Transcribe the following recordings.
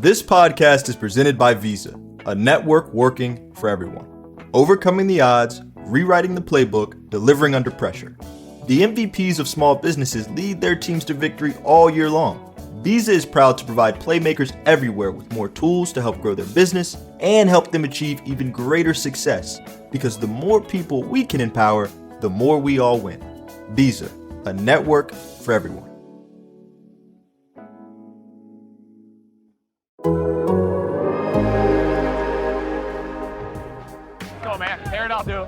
This podcast is presented by Visa, a network working for everyone. Overcoming the odds, rewriting the playbook, delivering under pressure. The MVPs of small businesses lead their teams to victory all year long. Visa is proud to provide playmakers everywhere with more tools to help grow their business and help them achieve even greater success. Because the more people we can empower, the more we all win. Visa, a network for everyone. Go, man. Tear it out, dude.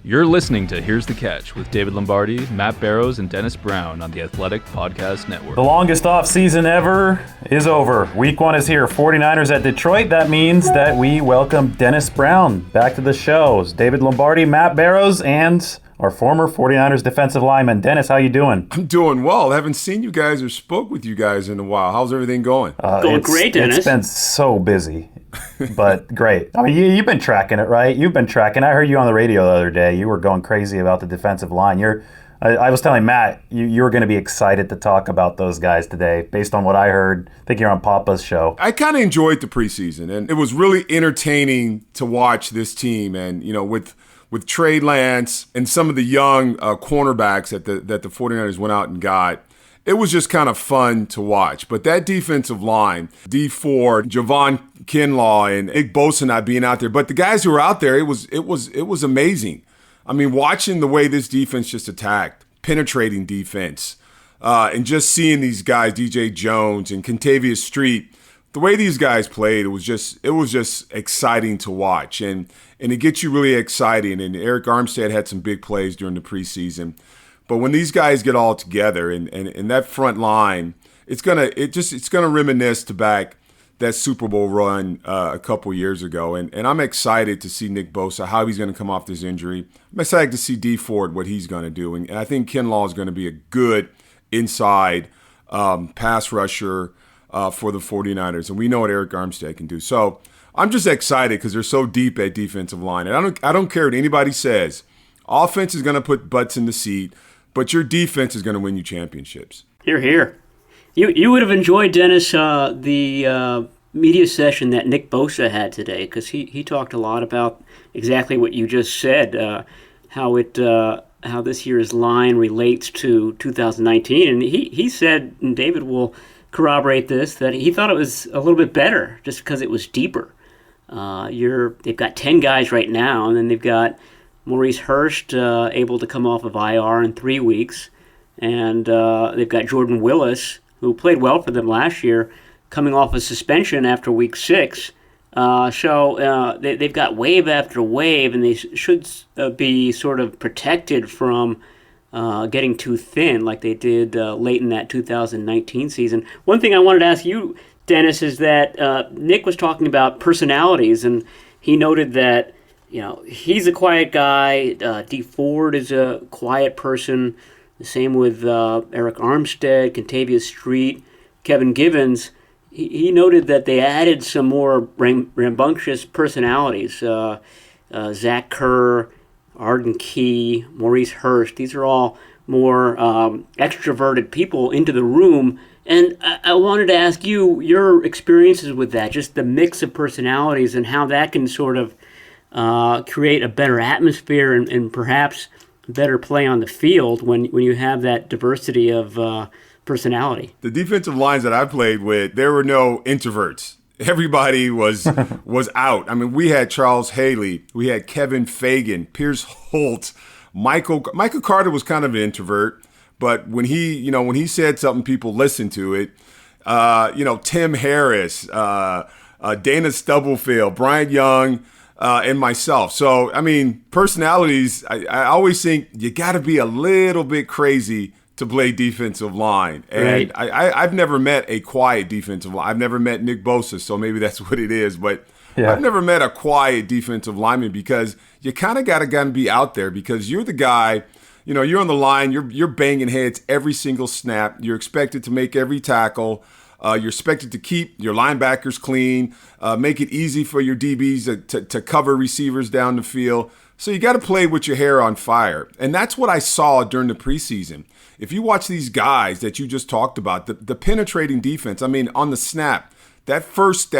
You're listening to Here's the Catch with David Lombardi, Matt Barrows, and Dennis Brown on the Athletic Podcast Network. The longest off season ever is over. Week 1 is here. 49ers at Detroit. That means that we welcome Dennis Brown back to the shows. David Lombardi, Matt Barrows, and our former 49ers defensive lineman. Dennis, how you doing? I'm doing well. I haven't seen you guys or spoke with you guys in a while. How's everything going? Going great, Dennis. It's been so busy, but great. I mean, you've been tracking it, right? You've been tracking. I heard you on the radio the other day. You were going crazy about the defensive line. I was telling Matt, you were going to be excited to talk about those guys today, based on what I heard. I think you're on Papa's show. I kind of enjoyed the preseason, and it was really entertaining to watch this team. And, you know, with Trey Lance and some of the young cornerbacks that the 49ers went out and got, it was just kind of fun to watch. But that defensive line, D4, Javon Kinlaw, and Nick Bosa not being out there, but the guys who were out there, it was amazing. I mean, watching the way this defense just attacked, penetrating defense, and just seeing these guys, DJ Jones and Kentavious Street, the way these guys played, it was just exciting to watch, and it gets you really excited. And Eric Armstead had some big plays during the preseason, but when these guys get all together and that front line, it's gonna reminisce to back that Super Bowl run a couple years ago, and I'm excited to see Nick Bosa, how he's going to come off this injury. I'm excited to see D Ford, what he's going to do, and I think Kinlaw is going to be a good inside pass rusher for the 49ers, and we know what Eric Armstead can do. So I'm just excited because they're so deep at defensive line, and I don't care what anybody says. Offense is going to put butts in the seat, but your defense is going to win you championships. Hear, hear. You would have enjoyed, Dennis, the media session that Nick Bosa had today, because he talked a lot about exactly what you just said, how this year's line relates to 2019, and he said, and David will corroborate this, that he thought it was a little bit better just because it was deeper. They've got 10 guys right now, and then they've got Maurice Hurst able to come off of IR in 3 weeks, and they've got Jordan Willis, who played well for them last year, coming off a suspension after week 6. So they've got wave after wave, and they should be sort of protected from getting too thin like they did late in that 2019 season. One thing I wanted to ask you, Dennis, is that Nick was talking about personalities, and he noted that, you know, he's a quiet guy. D Ford is a quiet person. The same with Eric Armstead, Kentavious Street, Kevin Givens. He noted that they added some more rambunctious personalities. Zach Kerr, Arden Key, Maurice Hurst. These are all more extroverted people into the room. And I wanted to ask you your experiences with that, just the mix of personalities and how that can sort of create a better atmosphere and perhaps better play on the field when you have that diversity of personality. The defensive lines that I played with, there were no introverts. Everybody was out. I mean, we had Charles Haley, we had Kevin Fagan, Pierce Holt, Michael Carter was kind of an introvert, but when he said something, people listened to it. Tim Harris, Dana Stubblefield, Brian Young, and myself. So, I mean, personalities, I always think you got to be a little bit crazy to play defensive line. And right. I've never met a quiet defensive line. I've never met Nick Bosa, so maybe that's what it is. But yeah. I've never met a quiet defensive lineman because you kind of got to be out there because you're the guy, you know, you're on the line, you're banging heads every single snap. You're expected to make every tackle. You're expected to keep your linebackers clean, make it easy for your DBs to cover receivers down the field. So you got to play with your hair on fire. And that's what I saw during the preseason. If you watch these guys that you just talked about, the penetrating defense, I mean, on the snap, that first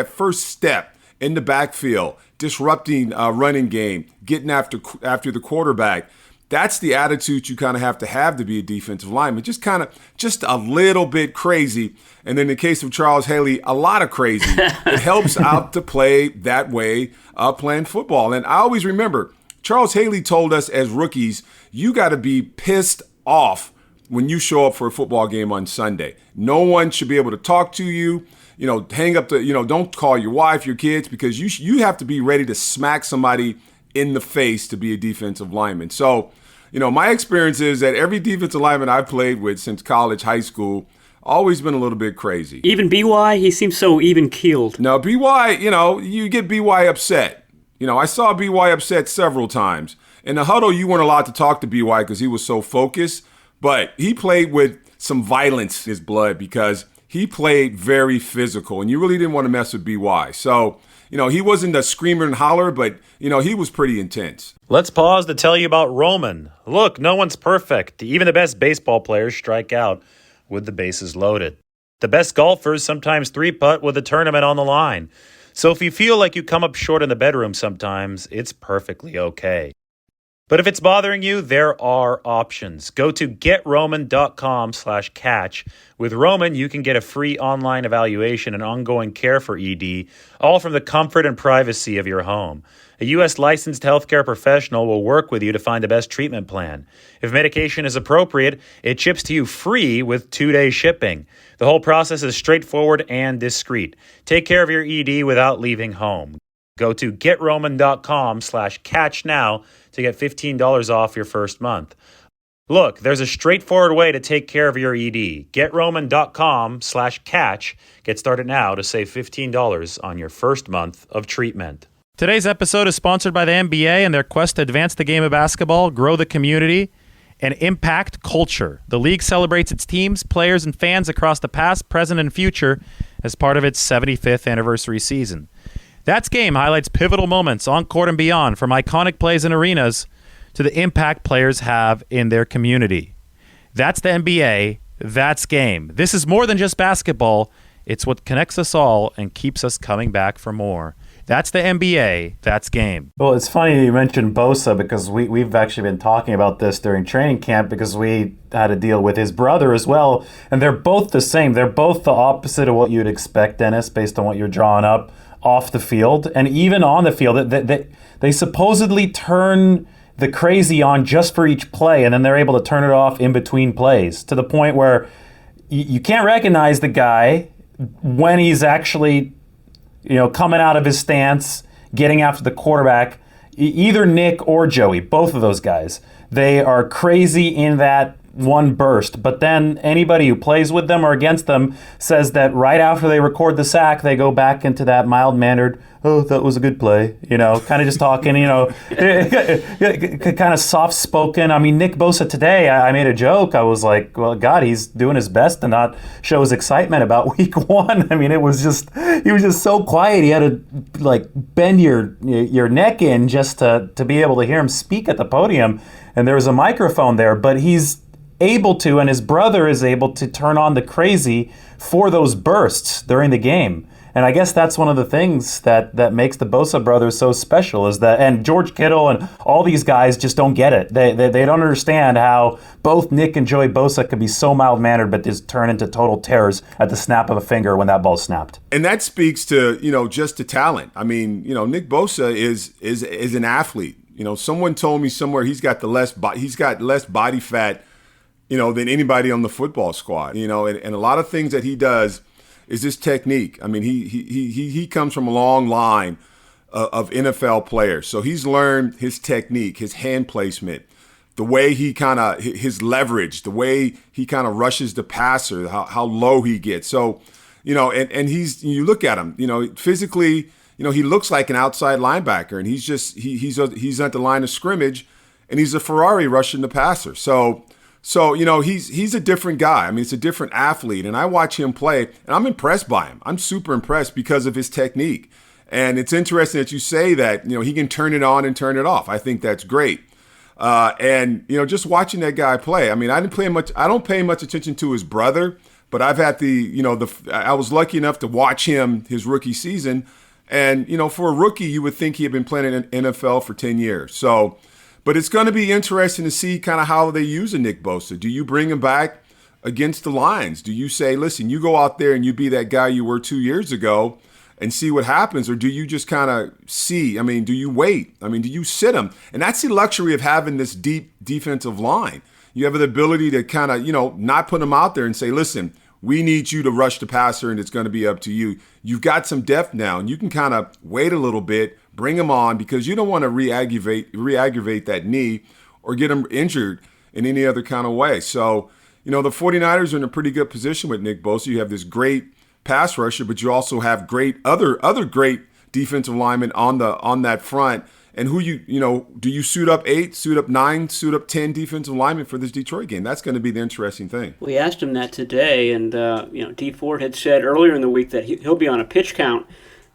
step in the backfield, disrupting running game, getting after the quarterback, that's the attitude you kind of have to be a defensive lineman. Just a little bit crazy. And in the case of Charles Haley, a lot of crazy. It helps out to play that way, playing football. And I always remember, Charles Haley told us as rookies, you got to be pissed off when you show up for a football game on Sunday. No one should be able to talk to you, hang up don't call your wife, your kids, because you have to be ready to smack somebody in the face to be a defensive lineman. So, my experience is that every defensive lineman I've played with since college, high school, always been a little bit crazy. Even BY, he seems so even-keeled. No, BY, you get BY upset. I saw BY upset several times. In the huddle, you weren't allowed to talk to BY because he was so focused, but he played with some violence in his blood because he played very physical, and you really didn't want to mess with BY. So, he wasn't a screamer and holler, but, he was pretty intense. Let's pause to tell you about Roman. Look, no one's perfect. Even the best baseball players strike out with the bases loaded. The best golfers sometimes three-putt with a tournament on the line. So if you feel like you come up short in the bedroom sometimes, it's perfectly okay. But if it's bothering you, there are options. Go to getroman.com/catch. With Roman, you can get a free online evaluation and ongoing care for ED, all from the comfort and privacy of your home. A U.S. licensed healthcare professional will work with you to find the best treatment plan. If medication is appropriate, it ships to you free with 2-day shipping. The whole process is straightforward and discreet. Take care of your ED without leaving home. Go to getroman.com/catch now to get $15 off your first month. Look, there's a straightforward way to take care of your ED. Getroman.com/catch. Get started now to save $15 on your first month of treatment. Today's episode is sponsored by the NBA and their quest to advance the game of basketball, grow the community, and impact culture. The league celebrates its teams, players, and fans across the past, present, and future as part of its 75th anniversary season. That's Game highlights pivotal moments on court and beyond, from iconic plays in arenas to the impact players have in their community. That's the NBA. That's Game. This is more than just basketball. It's what connects us all and keeps us coming back for more. That's the NBA. That's Game. Well, it's funny you mentioned Bosa because we've actually been talking about this during training camp because we had to deal with his brother as well. And they're both the same. They're both the opposite of what you'd expect, Dennis, based on what you're drawing up off the field. And even on the field, they supposedly turn the crazy on just for each play, and then they're able to turn it off in between plays to the point where you can't recognize the guy when he's actually coming out of his stance, getting after the quarterback. Either Nick or Joey, both of those guys, they are crazy in that one burst. But then anybody who plays with them or against them says that right after they record the sack, they go back into that mild-mannered, oh, that was a good play, kind of just talking, kind of soft-spoken. I mean, Nick Bosa today, I made a joke. I was like, well, God, he's doing his best to not show his excitement about week one. I mean, he was just so quiet. He had to, bend your neck in just to be able to hear him speak at the podium. And there was a microphone there, but he's able to, and his brother is able to turn on the crazy for those bursts during the game. And I guess that's one of the things that makes the Bosa brothers so special is that, and George Kittle and all these guys just don't get it. They don't understand how both Nick and Joey Bosa can be so mild-mannered but just turn into total terrors at the snap of a finger when that ball's snapped. And that speaks to, just to talent. I mean, Nick Bosa is an athlete. Someone told me somewhere he's got less body fat than anybody on the football squad, and a lot of things that he does is his technique. I mean, he comes from a long line of NFL players. So he's learned his technique, his hand placement, the way his leverage, the way he kind of rushes the passer, how low he gets. So, and you look at him, physically, he looks like an outside linebacker, and he's at the line of scrimmage, and he's a Ferrari rushing the passer. So he's a different guy. I mean, it's a different athlete, and I watch him play, and I'm impressed by him. I'm super impressed because of his technique. And it's interesting that you say that, he can turn it on and turn it off. I think that's great. And just watching that guy play, I don't pay much attention to his brother, but I've had I was lucky enough to watch him his rookie season. And, for a rookie, you would think he had been playing in NFL for 10 years. So, but it's going to be interesting to see kind of how they use a Nick Bosa. Do you bring him back against the Lions? Do you say, listen, you go out there and you be that guy you were 2 years ago and see what happens? Or do you just kind of see? Do you wait? Do you sit him? And that's the luxury of having this deep defensive line. You have the ability to kind of, not put him out there and say, listen, we need you to rush the passer and it's going to be up to you. You've got some depth now and you can kind of wait a little bit, bring him on, because you don't want to re-aggravate that knee or get him injured in any other kind of way. So, the 49ers are in a pretty good position with Nick Bosa. You have this great pass rusher, but you also have great other great defensive linemen on that front. And who do you suit up 8, suit up 9, suit up 10 defensive linemen for this Detroit game? That's going to be the interesting thing. We asked him that today, and D Ford had said earlier in the week that he'll be on a pitch count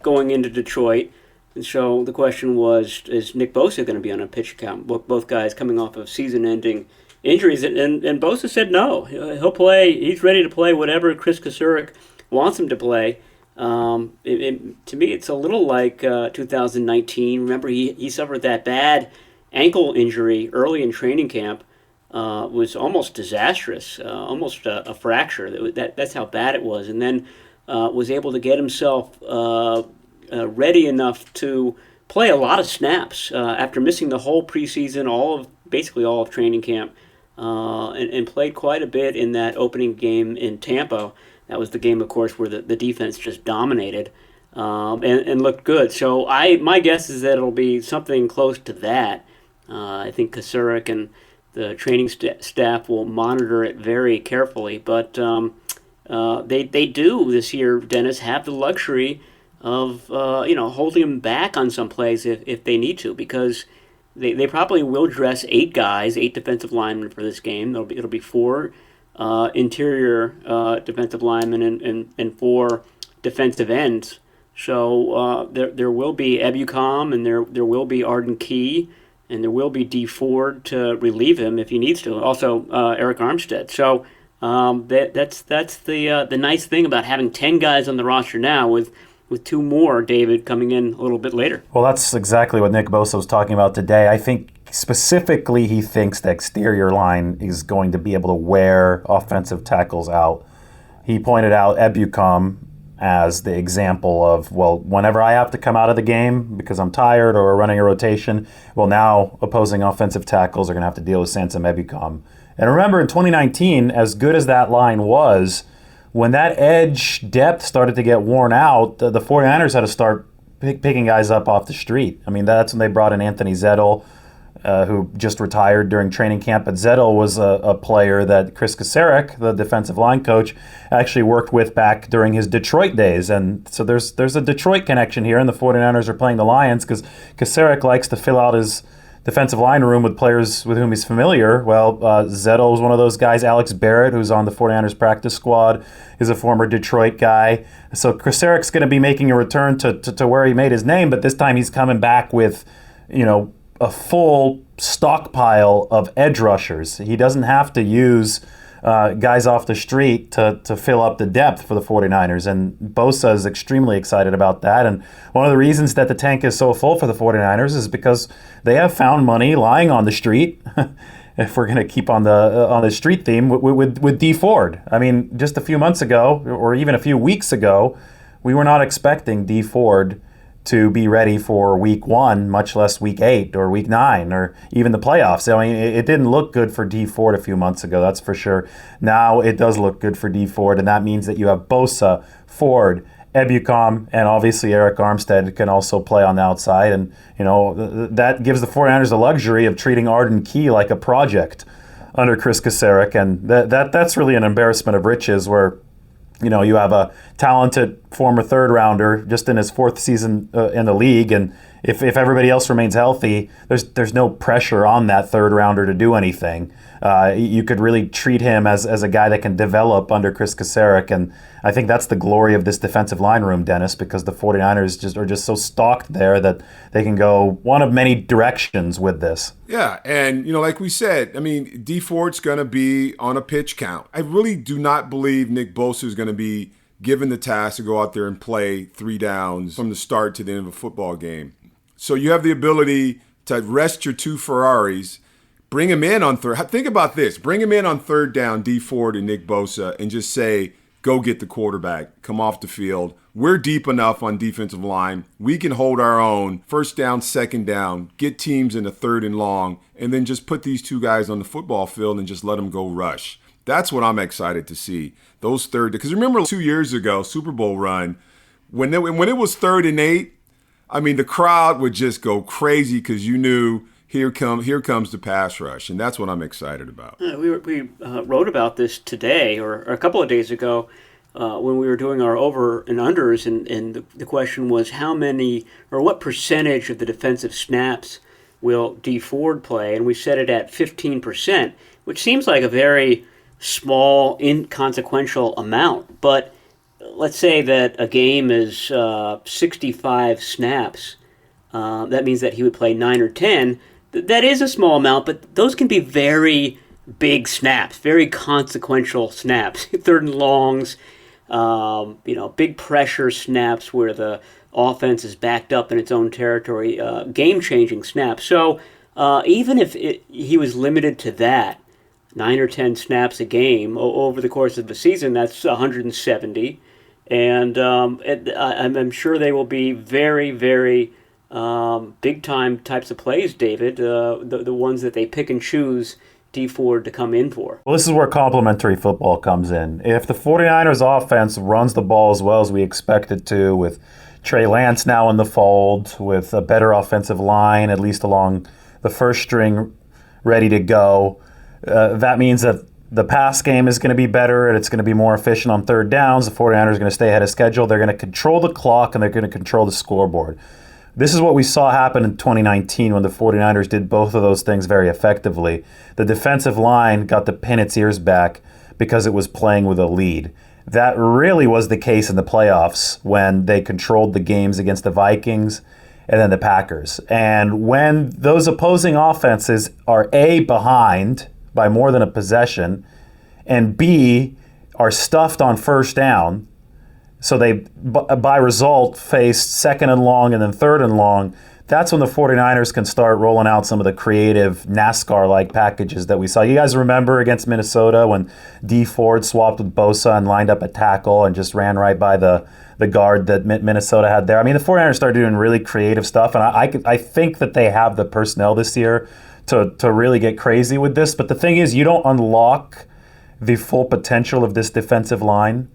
going into Detroit. And so the question was, is Nick Bosa going to be on a pitch count? Both guys coming off of season-ending injuries, and Bosa said no. He'll play. He's ready to play whatever Chris Kasurek wants him to play. To me, it's a little like 2019. Remember, he suffered that bad ankle injury early in training camp. Was almost disastrous, almost a fracture. That's how bad it was. And then was able to get himself ready enough to play a lot of snaps after missing the whole preseason, basically all of training camp, and played quite a bit in that opening game in Tampa. That was the game, of course, where the defense just dominated and looked good. So my guess is that it'll be something close to that. I think Kasurek and the training staff will monitor it very carefully. But they do this year, Dennis, have the luxury of holding him back on some plays if they need to, because they probably will dress 8 defensive linemen for this game. It'll be 4 interior defensive linemen and 4 defensive ends. So there will be Ebukam, and there will be Arden Key, and there will be D Ford to relieve him if he needs to. Also Eric Armstead. So that's the nice thing about having 10 guys on the roster now with 2 more, David, coming in a little bit later. Well, that's exactly what Nick Bosa was talking about today. I think specifically he thinks the exterior line is going to be able to wear offensive tackles out. He pointed out Ebukam as the example of, well, whenever I have to come out of the game because I'm tired or running a rotation, well, now opposing offensive tackles are going to have to deal with Sansom Ebukam. And remember, in 2019, as good as that line was, when that edge depth started to get worn out, the 49ers had to start picking guys up off the street. That's when they brought in Anthony Zettel, who just retired during training camp. But Zettel was a player that Chris Kasurek, the defensive line coach, actually worked with back during his Detroit days. And so there's a Detroit connection here, and the 49ers are playing the Lions because Kasurek likes to fill out his defensive line room with players with whom he's familiar. Well, Zettel is one of those guys. Alex Barrett, who's on the 49ers practice squad, is a former Detroit guy. So Kasarek's going to be making a return to where he made his name, but this time he's coming back with, a full stockpile of edge rushers. He doesn't have to use guys off the street to fill up the depth for the 49ers. And Bosa is extremely excited about that. And one of the reasons that the tank is so full for the 49ers is because they have found money lying on the street, if we're going to keep on the street theme, with D Ford. Just a few months ago, or even a few weeks ago, we were not expecting D Ford to be ready for week 1, much less week 8 or week 9 or even the playoffs. It didn't look good for D Ford a few months ago, that's for sure. Now it does look good for D Ford, and that means that you have Bosa, Ford, Ebukam, and obviously Eric Armstead can also play on the outside. And, that gives the 49ers the luxury of treating Arden Key like a project under Chris Kasurek. And that's really an embarrassment of riches where, you have a talented former third rounder, just in his fourth season in the league, and if everybody else remains healthy, there's no pressure on that third rounder to do anything. You could really treat him as a guy that can develop under Chris Kasarik, and I think that's the glory of this defensive line room, Dennis, because the 49ers are just so stocked there that they can go one of many directions with this. Yeah, and like we said, I mean, D Ford's going to be on a pitch count. I really do not believe Nick Bosa is going to be given the task to go out there and play 3 downs from the start to the end of a football game. So you have the ability to rest your 2 Ferraris, bring him in on third. Think about this. Bring him in on third down, D Ford and Nick Bosa, and just say, go get the quarterback, come off the field. We're deep enough on defensive line. We can hold our own. First down, second down, get teams in a 3rd and long, and then just put these 2 guys on the football field and just let them go rush. That's what I'm excited to see. Those third, because remember 2 years ago, Super Bowl run, when it was 3rd and 8, I mean, the crowd would just go crazy because you knew here comes the pass rush, and that's what I'm excited about. We wrote about this today or a couple of days ago when we were doing our over and unders, and the question was how many or what percentage of the defensive snaps will D Ford play, and we set it at 15%, which seems like a very small, inconsequential amount. But let's say that a game is 65 snaps. That means that he would play 9 or 10. That is a small amount, but those can be very big snaps, very consequential snaps. 3rd and longs, big pressure snaps where the offense is backed up in its own territory, game-changing snaps. So even if he was limited to that, 9 or 10 snaps a game over the course of the season, that's 170. And I'm sure they will be very, very big-time types of plays, David, the ones that they pick and choose D Ford to come in for. Well, this is where complementary football comes in. If the 49ers offense runs the ball as well as we expect it to, with Trey Lance now in the fold, with a better offensive line, at least along the first string, ready to go, that means that the pass game is going to be better and it's going to be more efficient on 3rd downs. The 49ers are going to stay ahead of schedule. They're going to control the clock and they're going to control the scoreboard. This is what we saw happen in 2019 when the 49ers did both of those things very effectively. The defensive line got to pin its ears back because it was playing with a lead. That really was the case in the playoffs when they controlled the games against the Vikings and then the Packers. And when those opposing offenses are A, behind by more than a possession, and B, are stuffed on first down, so they, by result, face 2nd and long and then 3rd and long, that's when the 49ers can start rolling out some of the creative NASCAR-like packages that we saw. You guys remember against Minnesota when D Ford swapped with Bosa and lined up a tackle and just ran right by the guard that Minnesota had there? I mean, the 49ers started doing really creative stuff, and I think that they have the personnel this year to really get crazy with this. But the thing is, you don't unlock the full potential of this defensive line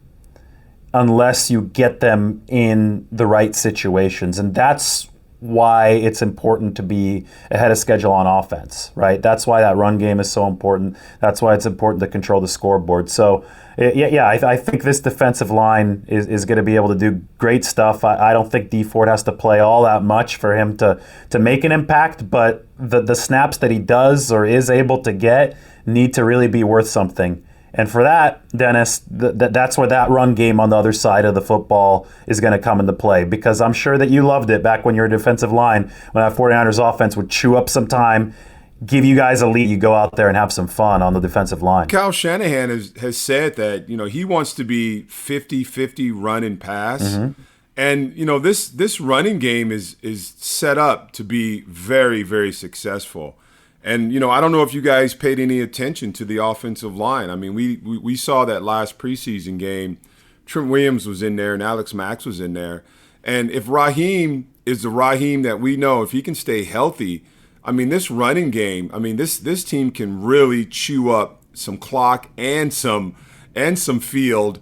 unless you get them in the right situations. And that's why it's important to be ahead of schedule on offense, right? That's why that run game is so important. That's why it's important to control the scoreboard. So, I think this defensive line is going to be able to do great stuff. I don't think D Ford has to play all that much for him to make an impact, but the snaps that he does or is able to get need to really be worth something. And for that, Dennis, that's where that run game on the other side of the football is going to come into play, because I'm sure that you loved it back when you were a defensive line, when that 49ers offense would chew up some time, give you guys a lead, you go out there and have some fun on the defensive line. Kyle Shanahan has said that, he wants to be 50-50 run and pass. Mm-hmm. And, this running game is set up to be very, very successful. And, I don't know if you guys paid any attention to the offensive line. I mean, we saw that last preseason game. Trent Williams was in there and Alex Max was in there. And if Raheem is the Raheem that we know, if he can stay healthy, I mean, this running game, this team can really chew up some clock and some field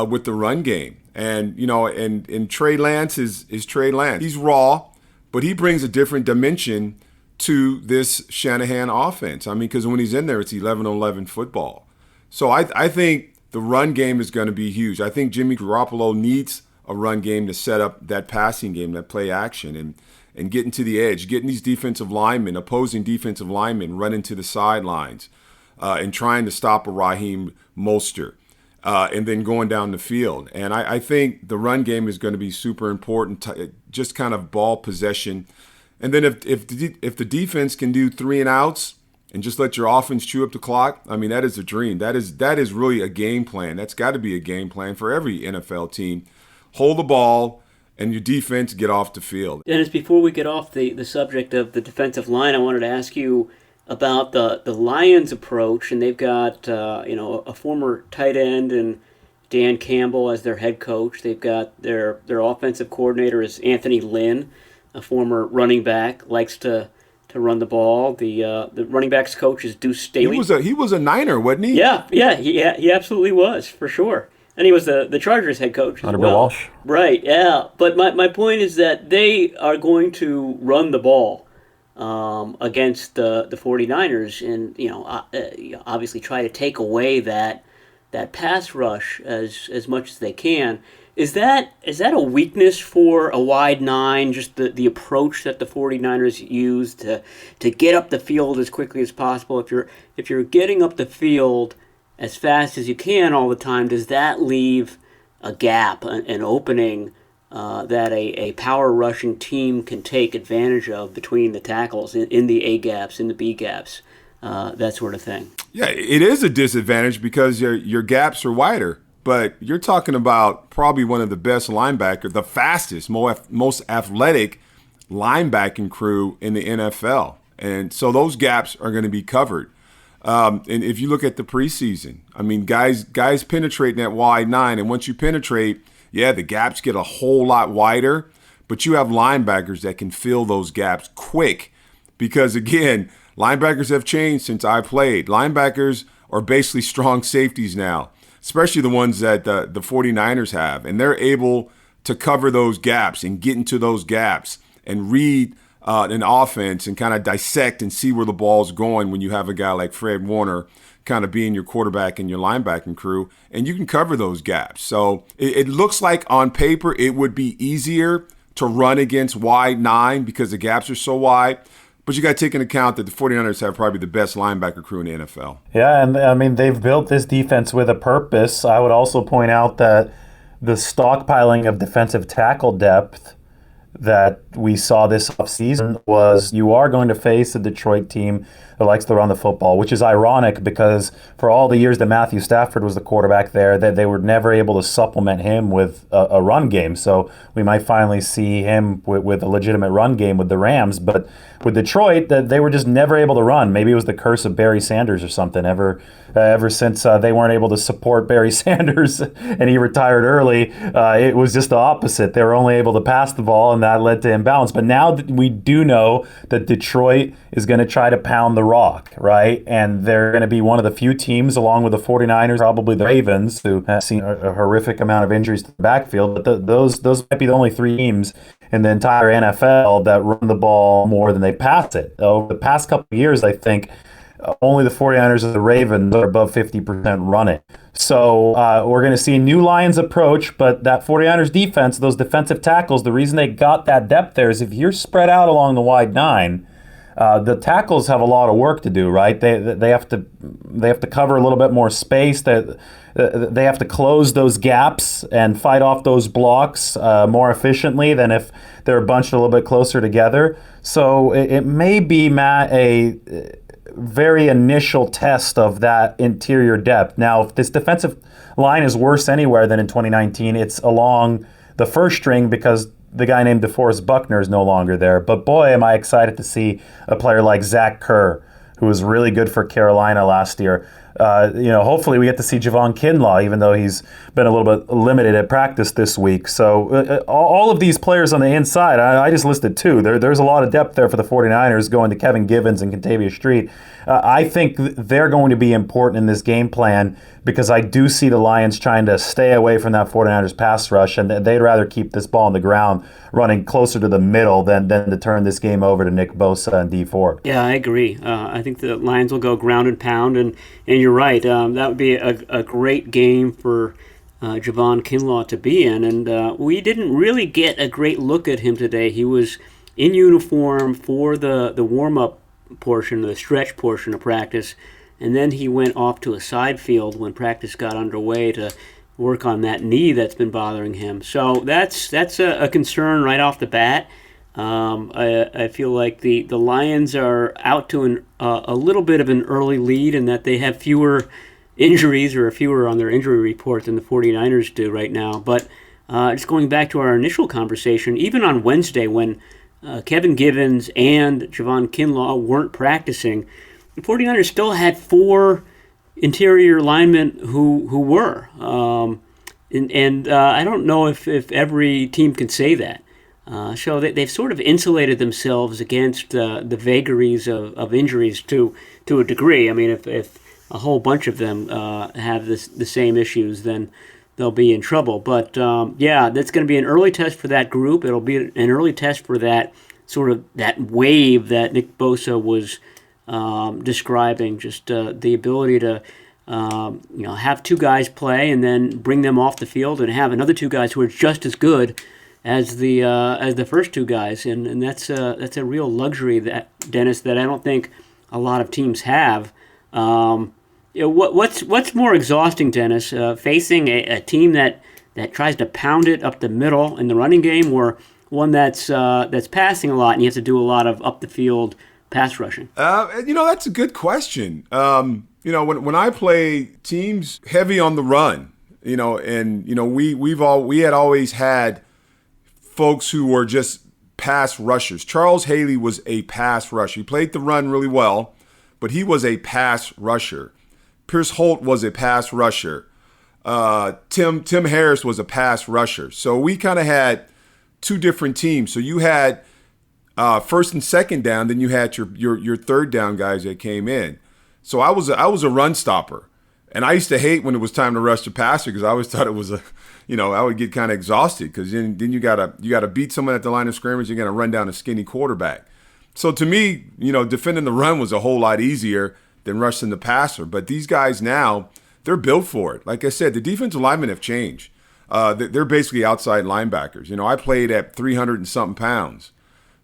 with the run game. And, and Trey Lance is Trey Lance. He's raw, but he brings a different dimension to this Shanahan offense. Because when he's in there, it's 11-on-11 football. So I think the run game is going to be huge. I think Jimmy Garoppolo needs a run game to set up that passing game, that play action, and getting to the edge, getting these opposing defensive linemen running to the sidelines and trying to stop a Raheem Mostert and then going down the field. And I think the run game is going to be super important, just kind of ball possession. And then if the defense can do 3 and outs and just let your offense chew up the clock, I mean, that is a dream. That is really a game plan. That's got to be a game plan for every NFL team. Hold the ball and your defense get off the field. Dennis, before we get off the subject of the defensive line, I wanted to ask you about the Lions' approach, and they've got a former tight end and Dan Campbell as their head coach. They've got their offensive coordinator is Anthony Lynn, a former running back, likes to run the ball. The running backs coach is Deuce Staley. He was a Niner, wasn't he? Yeah, he absolutely was, for sure. And he was the Chargers head coach as Bill well. Walsh. Right, yeah. But my point is that they are going to run the ball against the 49ers and, obviously try to take away that pass rush as much as they can. Is that a weakness for a wide nine, just the approach that the 49ers use to get up the field as quickly as possible? If you're getting up the field as fast as you can all the time, does that leave a gap, an opening that a power rushing team can take advantage of between the tackles in the A gaps, in the B gaps, that sort of thing? Yeah, it is a disadvantage because your gaps are wider. But you're talking about probably one of the best linebackers, the fastest, most athletic linebacking crew in the NFL. And so those gaps are going to be covered. And if you look at the preseason, I mean, guys penetrating that wide nine. And once you penetrate, the gaps get a whole lot wider. But you have linebackers that can fill those gaps quick. Because, again, linebackers have changed since I played. Linebackers are basically strong safeties now, especially the ones that the 49ers have. And they're able to cover those gaps and get into those gaps and read an offense and kind of dissect and see where the ball's going when you have a guy like Fred Warner kind of being your quarterback and your linebacking crew, and you can cover those gaps. So it looks like on paper it would be easier to run against wide nine because the gaps are so wide. But you got to take into account that the 49ers have probably the best linebacker crew in the NFL. Yeah, and I mean, they've built this defense with a purpose. I would also point out that the stockpiling of defensive tackle depth that we saw this offseason was you are going to face a Detroit team that likes to run the football, which is ironic because for all the years that Matthew Stafford was the quarterback there, that they were never able to supplement him with a run game. So we might finally see him with a legitimate run game with the Rams. But with Detroit, they were just never able to run. Maybe it was the curse of Barry Sanders or something. Ever since they weren't able to support Barry Sanders and he retired early, it was just the opposite. They were only able to pass the ball, and that led to imbalance. But now we do know that Detroit is going to try to pound the rock, right? And they're going to be one of the few teams, along with the 49ers, probably the Ravens, who have seen a horrific amount of injuries to the backfield. But those might be the only 3 teams in the entire NFL that run the ball more than they pass it. Over the past couple of years, I think only the 49ers and the Ravens are above 50% running. So we're going to see a new Lions approach, but that 49ers defense, those defensive tackles, the reason they got that depth there is if you're spread out along the wide nine, the tackles have a lot of work to do, right? They have to cover a little bit more space. They have to close those gaps and fight off those blocks more efficiently than if they're bunched a little bit closer together. So it may be, Matt, a very initial test of that interior depth. Now, if this defensive line is worse anywhere than in 2019, it's along the first string because the guy named DeForest Buckner is no longer there. But boy, am I excited to see a player like Zach Kerr, who was really good for Carolina last year. Hopefully we get to see Javon Kinlaw, even though he's been a little bit limited at practice this week. So all of these players on the inside, I just listed 2. There's a lot of depth there for the 49ers going to Kevin Givens and Kentavious Street. I think they're going to be important in this game plan because I do see the Lions trying to stay away from that 49ers pass rush, and they'd rather keep this ball on the ground running closer to the middle than to turn this game over to Nick Bosa and Dee Ford. Yeah, I agree. I think the Lions will go ground and pound, and you're right. That would be a great game for Javon Kinlaw to be in. And we didn't really get a great look at him today. He was in uniform for the warm-up portion, the stretch portion of practice, and then he went off to a side field when practice got underway to work on that knee that's been bothering him. So that's a concern right off the bat. I feel like the Lions are out to a little bit of an early lead in that they have fewer injuries or fewer on their injury report than the 49ers do right now. But just going back to our initial conversation, even on Wednesday when Kevin Givens and Javon Kinlaw weren't practicing, the 49ers still had 4 interior linemen who were. And I don't know if every team can say that. So they've sort of insulated themselves against the vagaries of injuries to a degree. I mean, if a whole bunch of them have the same issues, then they'll be in trouble. But that's going to be an early test for that group. It'll be an early test for that sort of that wave that Nick Bosa was describing. Just the ability to have 2 guys play and then bring them off the field and have another 2 guys who are just as good as the first 2 guys, and that's a real luxury, that Dennis, that I don't think a lot of teams have. What's more exhausting, Dennis, facing a team that tries to pound it up the middle in the running game, or one that's passing a lot and you have to do a lot of up the field pass rushing? That's a good question. When I play teams heavy on the run, we had always had folks who were just pass rushers. Charles Haley was a pass rusher. He played the run really well, but he was a pass rusher. Pierce Holt was a pass rusher. Tim Harris was a pass rusher. So we kind of had 2 different teams. So you had first and second down, then you had your third down guys that came in. So I was a run stopper, and I used to hate when it was time to rush the passer because I always thought it was I would get kind of exhausted because then you gotta beat someone at the line of scrimmage. You're gonna run down a skinny quarterback. So to me, defending the run was a whole lot easier than rushing the passer. But these guys now, they're built for it. Like I said, the defensive linemen have changed. They're basically outside linebackers. I played at 300 and something pounds,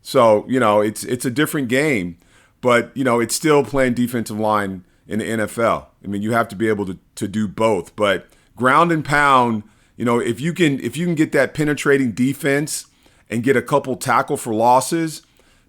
so it's a different game. But, it's still playing defensive line in the NFL. I mean, you have to be able to do both. But ground and pound, if you can get that penetrating defense and get a couple tackle for losses,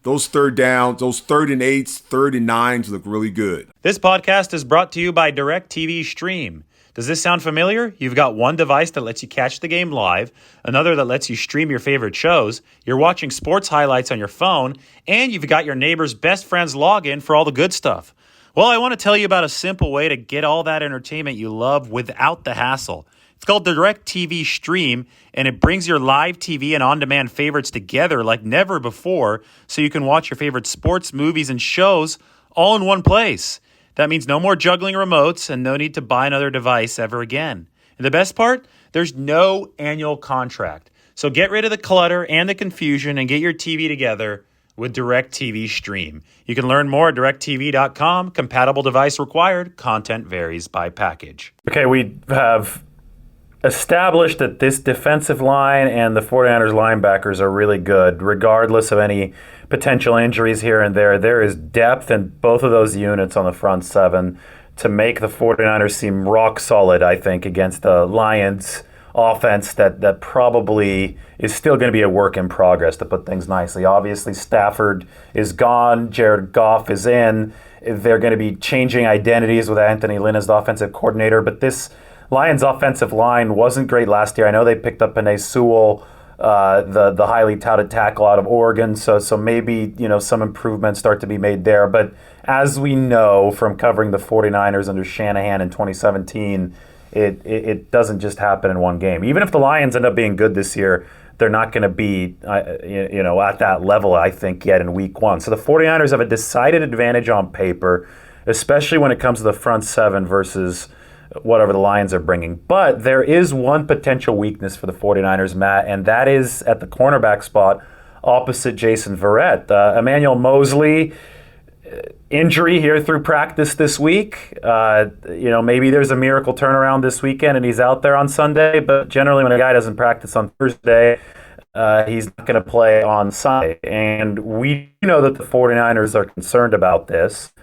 those third downs, those 3rd and 8s, 3rd and 9s look really good. This podcast is brought to you by DirecTV Stream. Does this sound familiar? You've got one device that lets you catch the game live, another that lets you stream your favorite shows, you're watching sports highlights on your phone, and you've got your neighbor's best friend's login for all the good stuff. Well, I want to tell you about a simple way to get all that entertainment you love without the hassle. It's called DirecTV Stream, and it brings your live TV and on-demand favorites together like never before, so you can watch your favorite sports, movies, and shows all in one place. That means no more juggling remotes and no need to buy another device ever again. And the best part? There's no annual contract. So get rid of the clutter and the confusion and get your TV together with DirecTV Stream. You can learn more at directtv.com. Compatible device required. Content varies by package. Okay, we have established that this defensive line and the 49ers linebackers are really good, regardless of any potential injuries here and there. There is depth in both of those units on the front 7 to make the 49ers seem rock solid, I think, against the Lions offense that probably is still going to be a work in progress, to put things nicely. Obviously, Stafford is gone. Jared Goff is in. They're going to be changing identities with Anthony Lynn as the offensive coordinator, but this Lions offensive line wasn't great last year. I know they picked up Penei Sewell, the highly touted tackle out of Oregon, so maybe some improvements start to be made there. But as we know from covering the 49ers under Shanahan in 2017, it doesn't just happen in one game. Even if the Lions end up being good this year, they're not going to be at that level, I think, yet in week 1. So the 49ers have a decided advantage on paper, especially when it comes to the front 7 versus whatever the Lions are bringing. But there is one potential weakness for the 49ers, Matt, and that is at the cornerback spot opposite Jason Verrett. Emmanuel Mosley injury here through practice this week. Maybe there's a miracle turnaround this weekend and he's out there on Sunday, but generally when a guy doesn't practice on Thursday, he's not going to play on Sunday. And we know that the 49ers are concerned about this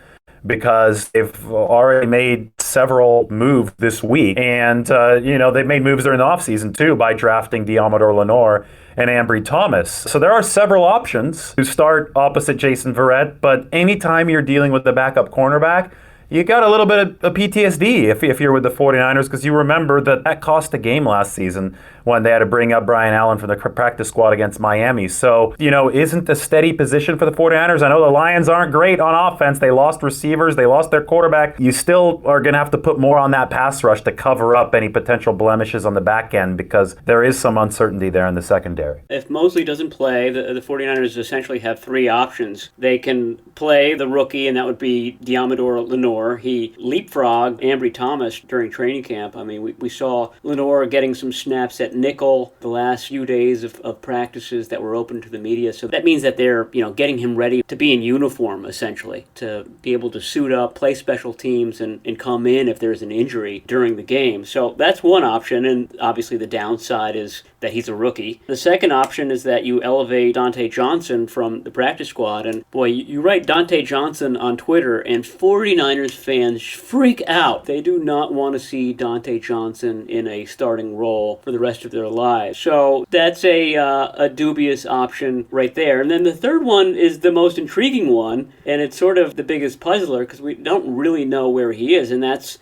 because they've already made several moves this week. And, they've made moves during the offseason, too, by drafting Diamador Lenore and Ambry Thomas. So there are several options to start opposite Jason Verrett. But anytime you're dealing with the backup cornerback, you got a little bit of PTSD if you're with the 49ers, because you remember that cost a game last season when they had to bring up Brian Allen from the practice squad against Miami. So, isn't a steady position for the 49ers? I know the Lions aren't great on offense. They lost receivers. They lost their quarterback. You still are going to have to put more on that pass rush to cover up any potential blemishes on the back end because there is some uncertainty there in the secondary. If Mosley doesn't play, the 49ers essentially have three options. They can play the rookie, and that would be Diamador Lenore. He leapfrogged Ambry Thomas during training camp. I mean, we saw Lenore getting some snaps at nickel the last few days of practices that were open to the media. So that means that they're, getting him ready to be in uniform, essentially, to be able to suit up, play special teams, and come in if there's an injury during the game. So that's one option, and obviously the downside is that he's a rookie. The second option is that you elevate Dante Johnson from the practice squad. And boy, you write Dante Johnson on Twitter, and 49ers fans freak out. They do not want to see Dante Johnson in a starting role for the rest of their lives. So that's a dubious option right there. And then the third one is the most intriguing one, and it's sort of the biggest puzzler because we don't really know where he is, and that's,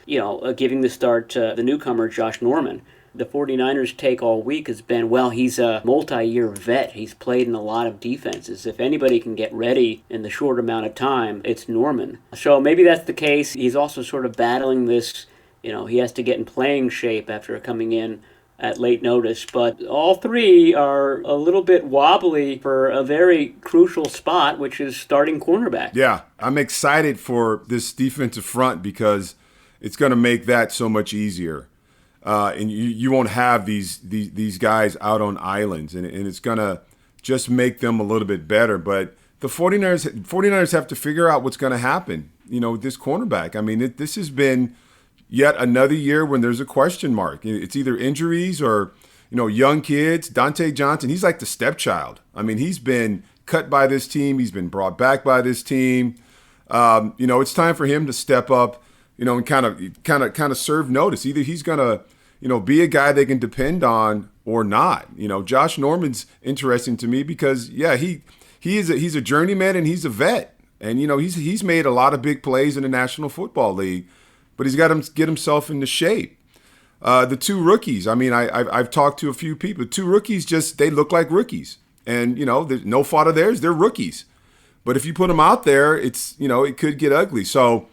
giving the start to the newcomer Josh Norman. The 49ers take all week has been, well, he's a multi-year vet. He's played in a lot of defenses. If anybody can get ready in the short amount of time, it's Norman. So maybe that's the case. He's also sort of battling this, he has to get in playing shape after coming in at late notice. But all three are a little bit wobbly for a very crucial spot, which is starting cornerback. Yeah, I'm excited for this defensive front because it's going to make that so much easier. And you won't have these guys out on islands, and it's going to just make them a little bit better. But the 49ers have to figure out what's going to happen, with this cornerback. I mean, this has been yet another year when there's a question mark. It's either injuries or, young kids. Dante Johnson, he's like the stepchild. I mean, he's been cut by this team. He's been brought back by this team. It's time for him to step up, and kind of serve notice. Either he's going to, be a guy they can depend on or not. Josh Norman's interesting to me because, yeah, he's a journeyman and he's a vet. And, he's made a lot of big plays in the National Football League, but he's got to get himself into shape. The two rookies, I mean, I've talked to a few people. Two rookies they look like rookies. And, there's no fault of theirs. They're rookies. But if you put them out there, it's, it could get ugly. So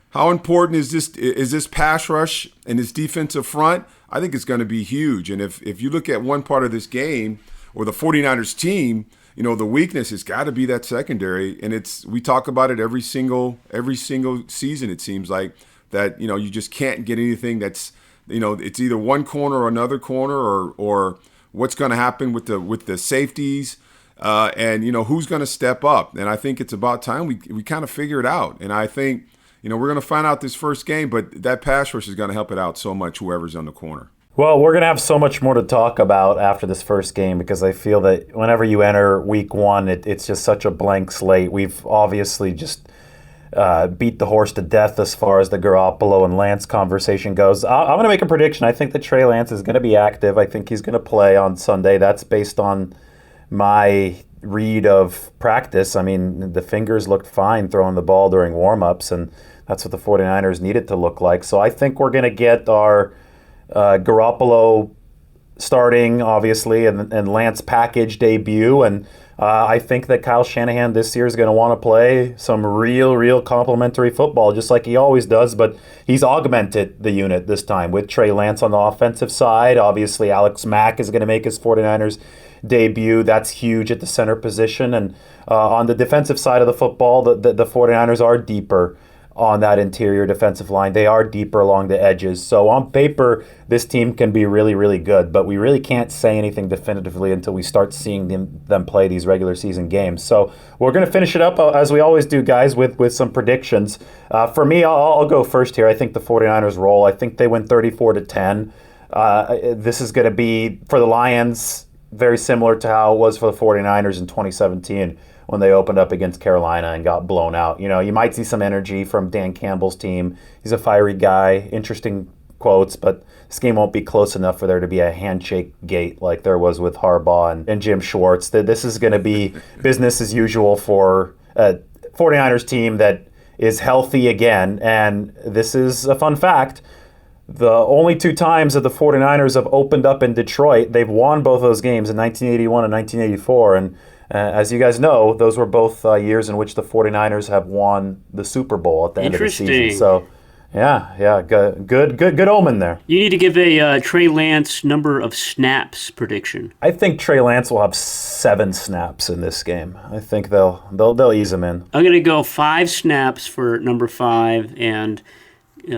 how important is this pass rush and this defensive front? I think it's going to be huge. And if you look at one part of this game or the 49ers team, the weakness has got to be that secondary. And we talk about it every single season, it seems like, that, you just can't get anything that's, it's either one corner or another corner or what's going to happen with the safeties and, who's going to step up. And I think it's about time we kind of figure it out. And I think, we're going to find out this first game, but that pass rush is going to help it out so much, whoever's on the corner. Well, we're going to have so much more to talk about after this first game because I feel that whenever you enter week one, it's just such a blank slate. We've obviously just beat the horse to death as far as the Garoppolo and Lance conversation goes. I'm going to make a prediction. I think that Trey Lance is going to be active. I think he's going to play on Sunday. That's based on my read of practice. I mean, the fingers looked fine throwing the ball during warm-ups, and that's what the 49ers needed to look like. So I think we're going to get our Garoppolo starting, obviously, and Lance package debut. And I think that Kyle Shanahan this year is going to want to play some real complimentary football, just like he always does. But he's augmented the unit this time with Trey Lance on the offensive side. Obviously, Alex Mack is going to make his 49ers debut. That's huge at the center position. And on the defensive side of the football, the 49ers are deeper on that interior defensive line. They are deeper along the edges. So on paper, this team can be really, really good, but we really can't say anything definitively until we start seeing them play these regular season games. So we're going to finish it up, as we always do, guys, with some predictions. For me, I'll go first here. I think the 49ers roll. I think they win 34-10. This is going to be, for the Lions, very similar to how it was for the 49ers in 2017 when they opened up against Carolina and got blown out. You know, you might see some energy from Dan Campbell's team. He's a fiery guy, interesting quotes, but this game won't be close enough for there to be a handshake gate like there was with Harbaugh and Jim Schwartz. This is going to be business as usual for a 49ers team that is healthy again. And this is a fun fact. The only 2 times that the 49ers have opened up in Detroit, they've won both those games in 1981 and 1984. And as you guys know, those were both years in which the 49ers have won the Super Bowl at the end of the season. So, yeah, good omen there. You need to give a Trey Lance number of snaps prediction. I think Trey Lance will have 7 snaps in this game. I think they'll ease him in. I'm going to go 5 snaps for number 5, and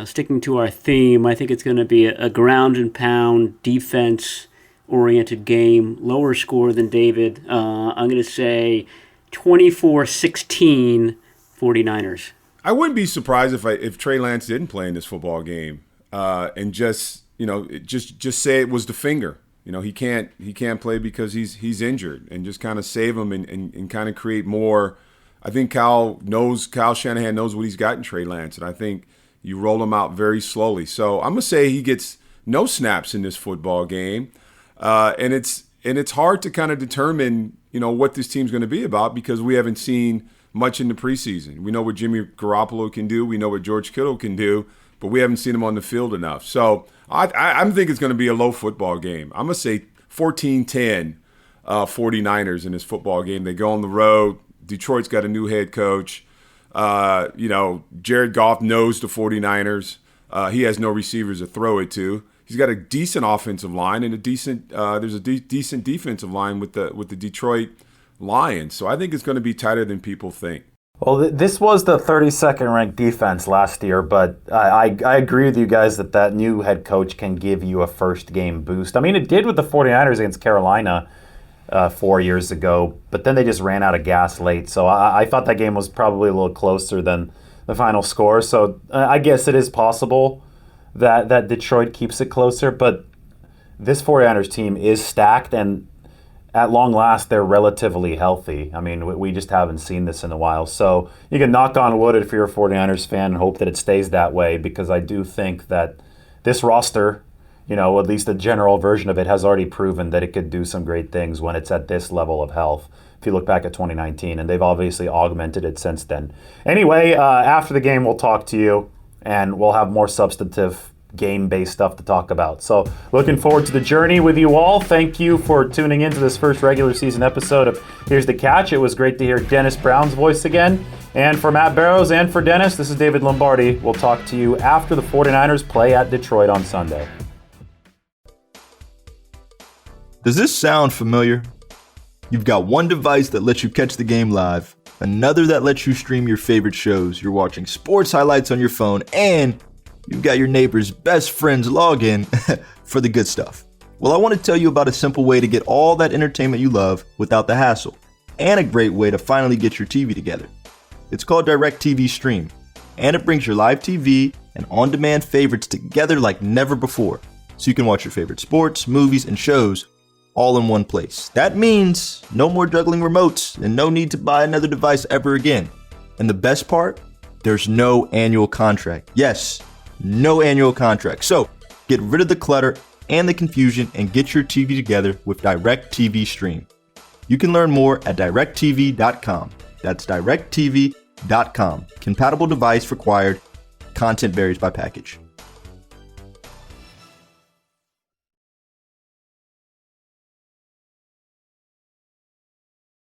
sticking to our theme, I think it's going to be a ground and pound defense-oriented game, lower score than David. I'm going to say 24-16 49ers. I wouldn't be surprised if Trey Lance didn't play in this football game, and just say it was the finger. He can't play because he's injured, and just kind of save him and kind of create more. I think Kyle Shanahan knows what he's got in Trey Lance, and I think you roll him out very slowly. So I'm gonna say he gets no snaps in this football game, and it's hard to kind of determine what this team's going to be about because we haven't seen much in the preseason. We know what Jimmy Garoppolo can do, we know what George Kittle can do, but we haven't seen him on the field enough. So I think it's going to be a low football game. I'm gonna say 14-10 49ers in this football game. They go on the road. Detroit's got a new head coach. Jared Goff knows the 49ers. He has no receivers to throw it to. He's got a decent offensive line and there's a decent defensive line with the Detroit Lions. So I think it's going to be tighter than people think. Well, this was the 32nd ranked defense last year, but I agree with you guys that new head coach can give you a first game boost. I mean, it did with the 49ers against Carolina 4 years ago, but then they just ran out of gas late. So I thought that game was probably a little closer than the final score. So I guess it is possible that Detroit keeps it closer, but this 49ers team is stacked, and at long last, they're relatively healthy. I mean, we just haven't seen this in a while. So you can knock on wood if you're a 49ers fan and hope that it stays that way, because I do think that this roster, at least the general version of it, has already proven that it could do some great things when it's at this level of health. If you look back at 2019, and they've obviously augmented it since then. Anyway, after the game, we'll talk to you, and we'll have more substantive game-based stuff to talk about. So looking forward to the journey with you all. Thank you for tuning into this first regular season episode of Here's the Catch. It was great to hear Dennis Brown's voice again. And for Matt Barrows and for Dennis, this is David Lombardi. We'll talk to you after the 49ers play at Detroit on Sunday. Does this sound familiar? You've got one device that lets you catch the game live, another that lets you stream your favorite shows, you're watching sports highlights on your phone, and you've got your neighbor's best friend's login for the good stuff. Well, I want to tell you about a simple way to get all that entertainment you love without the hassle, and a great way to finally get your TV together. It's called DirecTV Stream, and it brings your live TV and on-demand favorites together like never before, so you can watch your favorite sports, movies, and shows all in one place. That means no more juggling remotes and no need to buy another device ever again. And the best part, there's no annual contract. Yes, no annual contract. So get rid of the clutter and the confusion and get your TV together with DirecTV Stream. You can learn more at directtv.com. That's directtv.com. Compatible device required. Content varies by package.